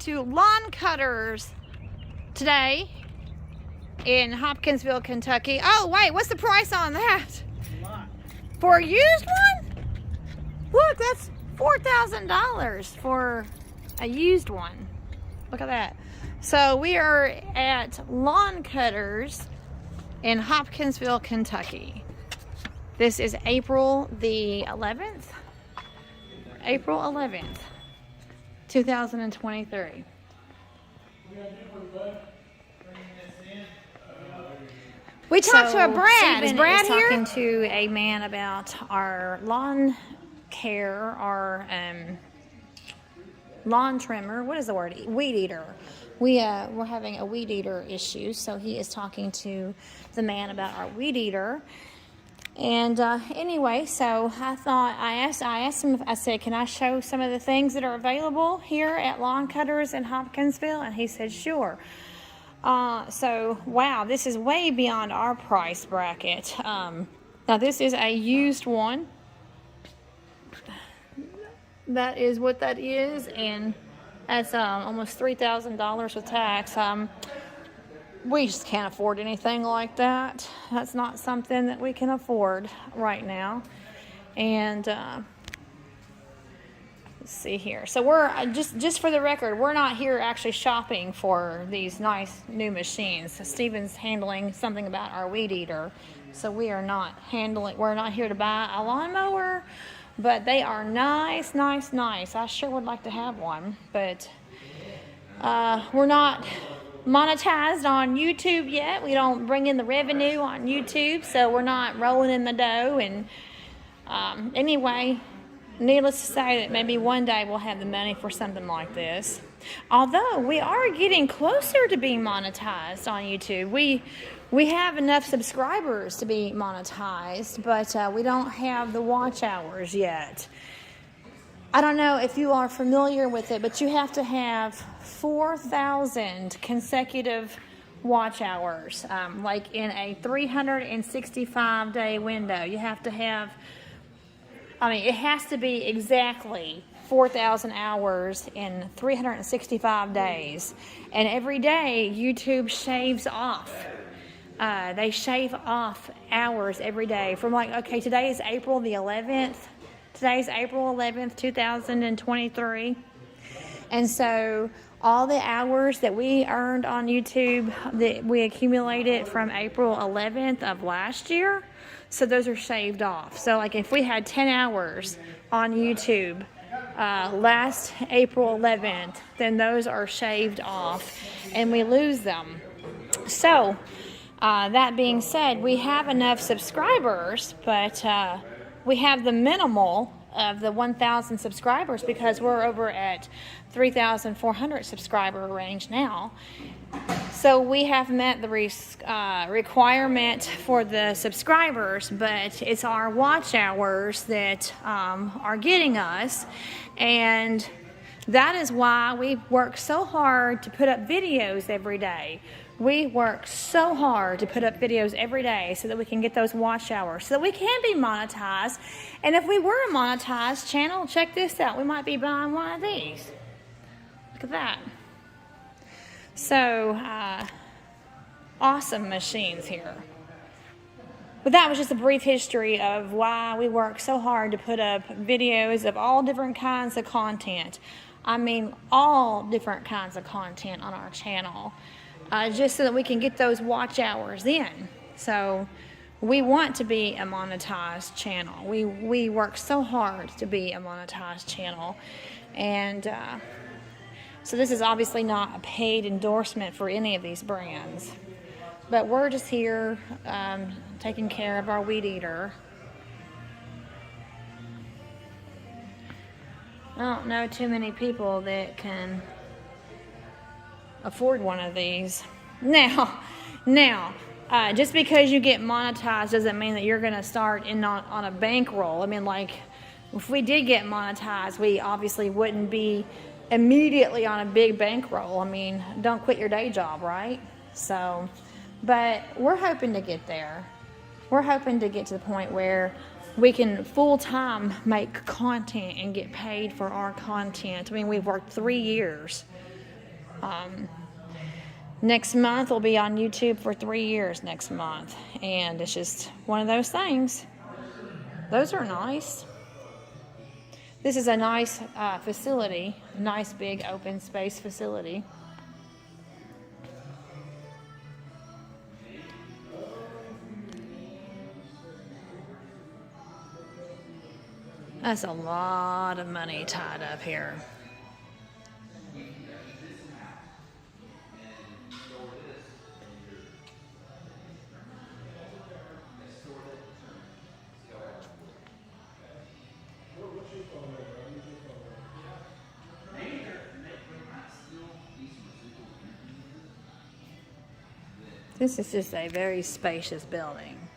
to Lawn Cutters today in Hopkinsville, Kentucky. Oh, wait, what's the price on that? For a used one? Look, that's $4,000 for a used one. Look at that. So we are at Lawn Cutters in Hopkinsville, Kentucky. This is April the 11th. April 11th, 2023. We talked to a Brad. Is Brad here? Talking to a man about our lawn care, our lawn trimmer. What is the word? Weed eater. We're having a weed eater issue, so he is talking to the man about our weed eater. And anyway, so I asked him, I said, can I show some of the things that are available here at Lawn Cutters in Hopkinsville? And he said, sure. So, wow, this is way beyond our price bracket. Now, this is a used one. That is what that is, and that's almost $3,000 with tax. We just can't afford anything like that. That's not something that we can afford right now. And let's see here. So we're just for the record, we're not here actually shopping for these nice new machines. So Stephen's handling something about our weed eater. So we are not handling. We're not here to buy a lawnmower, but they are nice, nice, nice. I sure would like to have one, but we're not monetized on YouTube yet. We don't bring in the revenue on YouTube, so we're not rolling in the dough. And anyway, needless to say that maybe one day we'll have the money for something like this. Although we are getting closer to being monetized on YouTube. We have enough subscribers to be monetized, but we don't have the watch hours yet. I don't know if you are familiar with it, but you have to have 4,000 consecutive watch hours, like in a 365-day window. You have to have, it has to be exactly 4,000 hours in 365 days. And every day, YouTube shaves off. They shave off hours every day. From today is April the 11th. Today's April 11th, 2023. And so all the hours that we earned on YouTube, that we accumulated from April 11th of last year, so those are shaved off. So if we had 10 hours on YouTube last April 11th, then those are shaved off and we lose them. So that being said, we have enough subscribers, but we have the minimal of the 1,000 subscribers because we're over at 3,400 subscriber range now. So we have met the requirement for the subscribers, but it's our watch hours that are getting us. And that is why we work so hard to put up videos every day. We work so hard to put up videos every day so that we can get those watch hours, so that we can be monetized. And if we were a monetized channel, check this out. We might be buying one of these. Look at that. So, awesome machines here. But that was just a brief history of why we work so hard to put up videos of all different kinds of content. All different kinds of content on our channel. Just so that we can get those watch hours in. So we want to be a monetized channel. We work so hard to be a monetized channel. And so this is obviously not a paid endorsement for any of these brands. But we're just here taking care of our weed eater. I don't know too many people that can afford one of these. Now, just because you get monetized doesn't mean that you're going to start on a bankroll. If we did get monetized, we obviously wouldn't be immediately on a big bankroll. Don't quit your day job, right? So, but we're hoping to get there. We're hoping to get to the point where we can full-time make content and get paid for our content. We've worked 3 years Next month we'll be on YouTube for 3 years next month, and it's just one of those things. Those are nice. This is a nice facility, nice big open space facility. That's a lot of money tied up here. This is just a very spacious building.